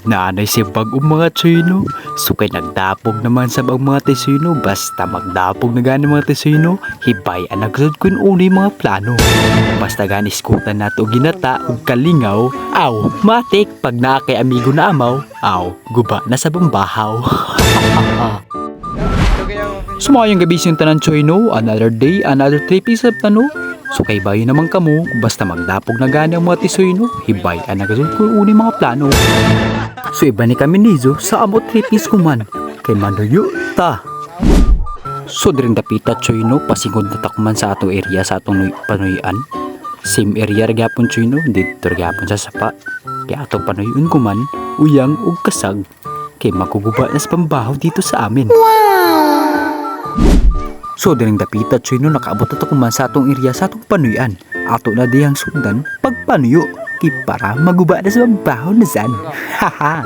Nanay si bagong mga Chino. So kay nagdapog naman sa bang mga Tesino. Basta magdapog na gani mga Tesino. Hibay ang nagsad ko uni mga plano. Basta gani iskutan nato ginata ug kalingaw. Aw, matik pag naa kay amigo na amaw. Aw, guba na sa bambahaw. Sumayang gabi siyang tanan Chino. Another day, another 3 piece of tano. So kay bayo naman kamo, basta magdapog na gani ang mga tisoyno, hibay ang nagasun ko uni mga plano. So iba ni kami nizo sa amot tripis kuman, kay manuyo ta. So diring dapita choyno, pasingod na takman sa ato area sa atong panuyan. Same area gyapon choyno, dito gyapon sa sapa. Kaya atong panuyon kuman, uyang ug kasag, kay maguguba na sa pambahaw dito sa amin. So diring dapita Chino, nakaabot na to kuman sa atong area sa atong panuyan. Ato na diyang sundan pagpanuyo kay para maguba na sa baho na san. Haha.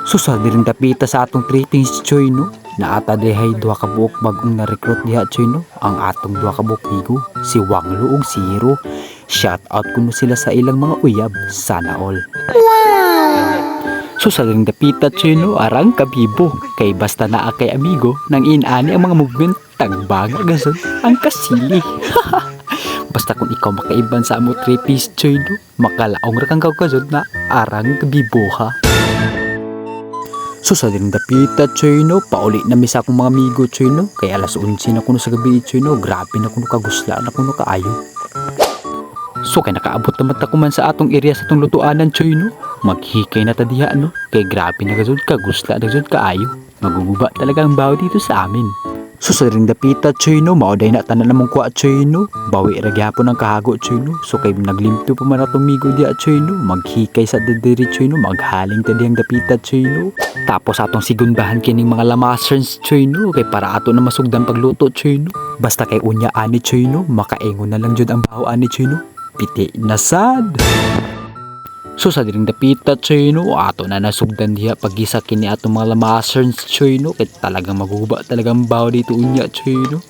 So sa diring dapita sa atong treatings Chino, na ata dihay duha ka buok bagong na-recruit diha Chino, ang atong duha ka buok ligo, si Wanglo ug si Hiro. Shout out kuno sila sa ilang mga uyab, sana all. So sa diring dapita Chino, arang kabibo kay basta naa kay amigo nang inani ang mga movement tagbaga gasod ang kasili. Basta kung ikaw makaiban sa amo 3-piece Chino, makalaong ra kang kagkasod na arang kabibo ha. So sa diring dapita Chino, pauli na misa akong mga amigo Chino, kay alas 11 na kuno sa gabi Chino, grabe na kuno kagusla na kuno kaayo. So kay nakaabot naman ta kuman sa atong area sa atong lutuanan Chino, maghikay na ta diha no, kay grabe na gasod kagusla na gasod kaayo, maguguba talaga ang baho dito sa amin. So sa ring dapita Chino, mauday na tanan namang kuha Chino, bawi ra gyapon ang kahago Chino. So kay naglimpyo pa man atong migo diha Chino, maghikay sa didiri Chino, maghaling ta diyang dapita Chino. Tapos atong sigundahan kining mga lamasers Chino, kay para ato na masugdan pagluto Chino. Basta kay unya ani Chino, makaingon na lang jud ang baho ani Chino, piti na sad. So sa diring dapita Chino, ato na nasugdan diha pagisa kini atong mga lamasers Chino, kay talagang maguguba talagang baho dito unya Chino.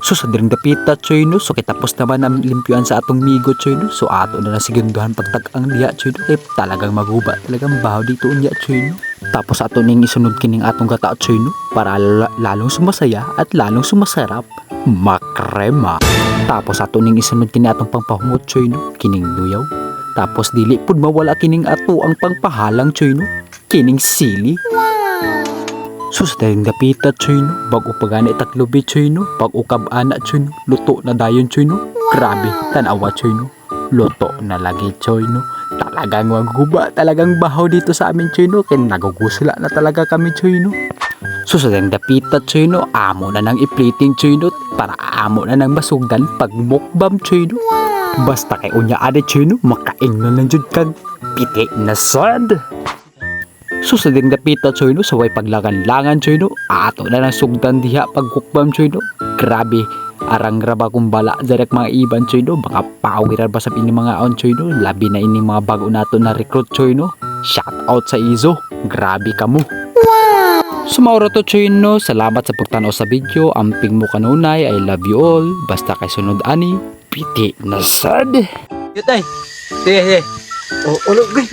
So sa diring dapita Chino, so kay tapos naman ang limpyuan sa atong migo Chino, so ato na nasigunduhan pagtag-ang diha Chino, kay talagang maguguba talagang baho dito unya Chino. Tapos ato ning isunod kining atong gata Chino, para lalong sumasaya at lalong sumasarap, makrema. Tapos ato ning isunod kini atong pangpahumot Chino, kining luyaw. Tapos dili pud mawala kining ato ang pangpahalang Chino, kining sili. So sa diring dapita Chino, bag-o pagani tatlubi Chino, pag-ukab ana Chino, luto na dayon Chino. Grabe, tanawa Chino, luto na lagi Chino. Talagang maguguba talagang bahaw dito sa amin Chino, kaya nagugusla na talaga kami Chino. So sa diring dapita Chino, amo na nang i-plating Chino, para amo na nang masugdan pag mukbam Chino. Basta kay unya ade Chino, makain na lang jud kag piti na sad. So sa diring dapita Chino, sa way paglangan-langan Chino, ato na nang sugdan diha pagkukbam Chino. Grabe, arang raba kung bala direk mga iban Chino, baka pawiran ba sa ini mga on Chino, labi na ini mga bago nato na recruit Chino. Shout out sa Izo, grabe kamo. Sumauro to Chino, salamat sa pagtanaw sa video, amping mo kanunay, I love you all, basta kay sunod ani, piti na sad. Yutay. Sige. Oh, ulo, gay.